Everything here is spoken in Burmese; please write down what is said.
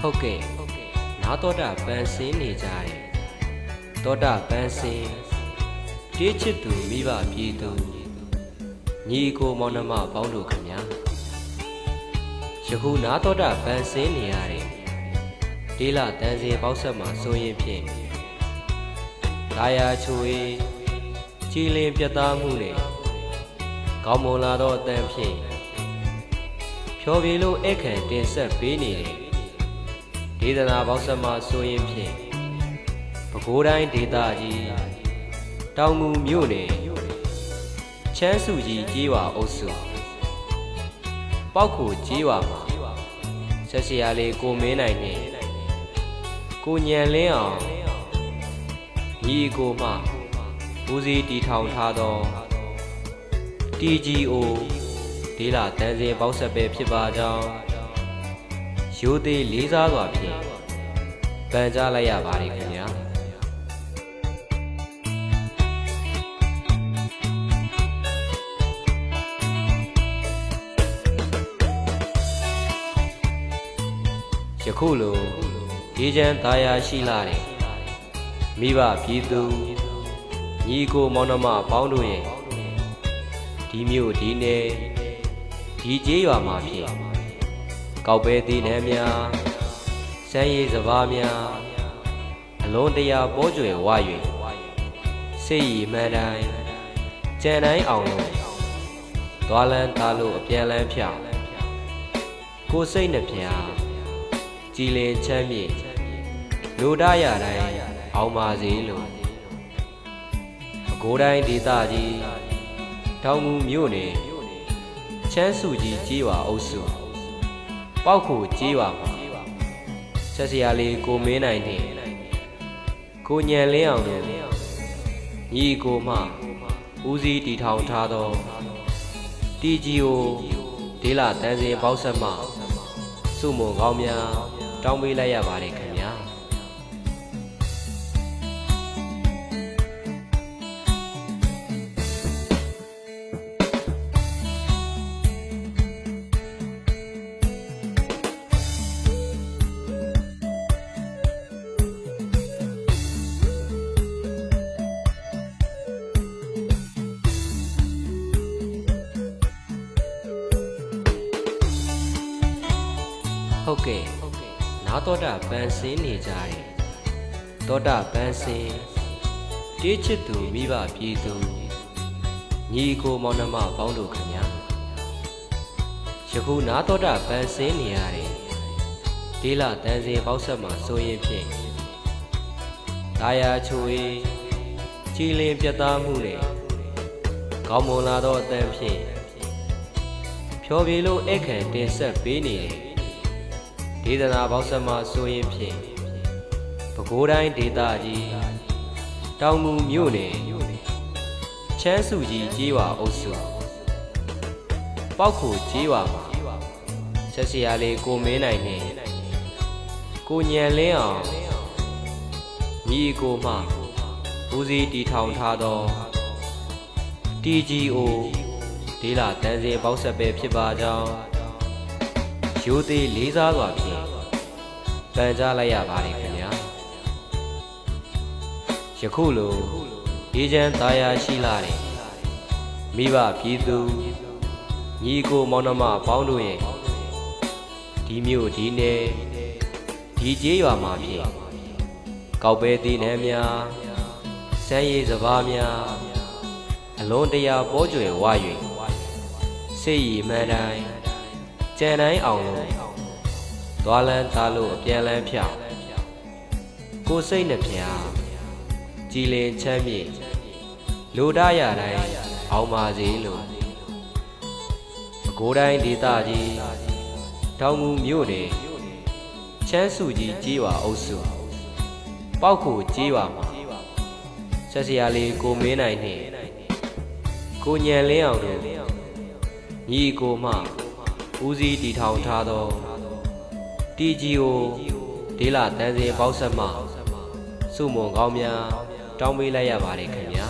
ဟုတ်ကဲ့နားတော်တာပန်းစင်းနေကြတယ်တောတာပန်းစင်းတေးချစ်သူမိဘပြည်သူညီကိုမောင်နှမပေါင်းတို့ခင်ဗျာယခုနားတော်တာပန်းစင်းနေရတယ်ဒေးလာတန်းစင်ပေါက်ဆက်မှာဆိုရင်ဖြင့်လာယာချွေကြည်လင်ပြတ်သားမှုနဲ့ကောင်းမွန်လာသောအတန်ဖြင့်ဖြောပြေလို့အခန့်တင်ဆက်ပေးနေတယ်ဒေသနာပေါက်ဆက်မှာဆိုရင်ဖြင့်ပဲခူးတိုင်းဒေသကြီးတောင်ငူမြို့နယ်ချမ်းစုကြီးကြေးဝါအုပ်စုပေါက်ခိုကြေးဝါမှာဆက်စရာလေးကိုမင်းနိုင်နဲ့ကိုညံလင်းအောင်ညီကိုမှဦးစီးတီထောင်ထားသော TGO ဒေးလာတန်းစင်ပေါက်ဆက်ပဲဖြစ်ပါကြောင်းရိုးသေးလေးစားစွာဖြင့်ပန်ကြားလိုက်ရပါတယ်ခင်ဗျာယခုလိုဒီချမ်းသားယာရှိလာတဲ့မိဘပြည်သူညီကိုမောင်နှမပေါင်းတို့ရဲ့ဒီမြို့ဒီနယ်ဒီကျေးရွာမှာဖြင့်ကောက်ပဲသီးနှံများစမ်းရည်စပါးများအလုံးတရာပေါ်ကျွယ်ဝ၍စိတ်ရည်မှန်တိုင်းကြံတိုင်းအောင်လို့သွားလန်းသားလို့အပြန်လန်းဖြောင်းကိုစိတ်နှပြကြည်လင်ချမ်းမြေ့လူဒရတိုင်းအောင်ပါစေလို့ပဲခူးတိုင်းဒေသကြီးတောင်ငူမြို့နယ်ချမ်းစုကြီးကြေးဝါအုပ်စုပေါက်ခိုကြေးဝါမှာဆက်စရာလေးကိုမင်းနိုင်နဲ့ကိုညံလင်းအောင်တို့ညီကိုမှဦးစီးတီထောင်ထားသော TGO ဒေးလာတန်းစင်ပေါက်ဆက်မှစုမုံကောင်းများတောင်းပေးလိုက်ရပါတယ်ခင်ဗျာဟုတ်ကဲ့နားတော်တာပန်းစင်းနေကြတယ်တောတာပန်းစင်းတေးချစ်သူမိဘပြည်သူညီကိုမောင်နှမပေါင်းတို့ခင်ဗျာယခုနားတော်တာပန်းစင်းနေရတယ်ဒေးလာတန်းစင်ပေါက်ဆက်မှာဆိုရင်ဖြင့်လာယာချွေကြည်လင်ပြတ်သားမှုနဲ့ကောင်းမွန်လာသောအတန်ဖြင့်ဖြောပြေလို့အခန့်တင်ဆက်ပေးနေတယ်ဒေသနာပေါက်ဆက်မှာဆိုရင်ဖြင့်ပဲခူးတိုင်းဒေသကြီးတောင်ငူမြို့နယ်ချမ်းစုကြီးကြေးဝါအုပ်စုပေါက်ခိုကြေးဝါမှာဆက်စရာလေးကိုမင်းနိုင်နဲ့ကိုညံလင်းအောင်ညီကိုမှဦးစီးတီထောင်ထားသော TGO ဒေးလာတန်းစင်ပေါက်ဆက်ပဲဖြစ်ပါကြောင်းရိုးသေးလေးစားစွာဖြင့်ပန်ကြားလိုက်ရပါတယ်ခင်ဗျာယခုလိုဒီချမ်းသားယာရှိလာတဲ့မိဘပြည်သူညီကိုမောင်နှမပေါင်းတို့ရဲ့ဒီမြို့ဒီနယ်ဒီကျေးရွာမှာဖြင့်ကောက်ပဲသီးနှံများစမ်းရည်စပါးများအလုံးတရာပေါ်ကျွယ်ဝ၍စိတ်ရည်မှန်တိုင်းကြံတိုင်းအောင်လို့သွားလန်းသားလို့အပြန်လန်းဖြောင်းကိုစိတ်နှပြကြည်လင်ချမ်းမြေ့လူဒရတိုင်းအောင်ပါစေလို့ပဲခူးတိုင်းဒေသကြီးတောင်ငူမြို့နယ်ချမ်းစုကြီးကြေးဝါအုပ်စုပေါက်ခိုကြေးဝါမှာဆက်စရာလေးကိုမင်းနိုင်နဲ့ကိုညံလင်းအောင်တို့ညီကိုမှဦးစီးတီထောင်ထားသော TGO ဒေးလာတန်းစင်ပေါက်ဆက်မှစုမုံကောင်းများတောင်းပေးလိုက်ရပါတယ်ခင်ဗျာ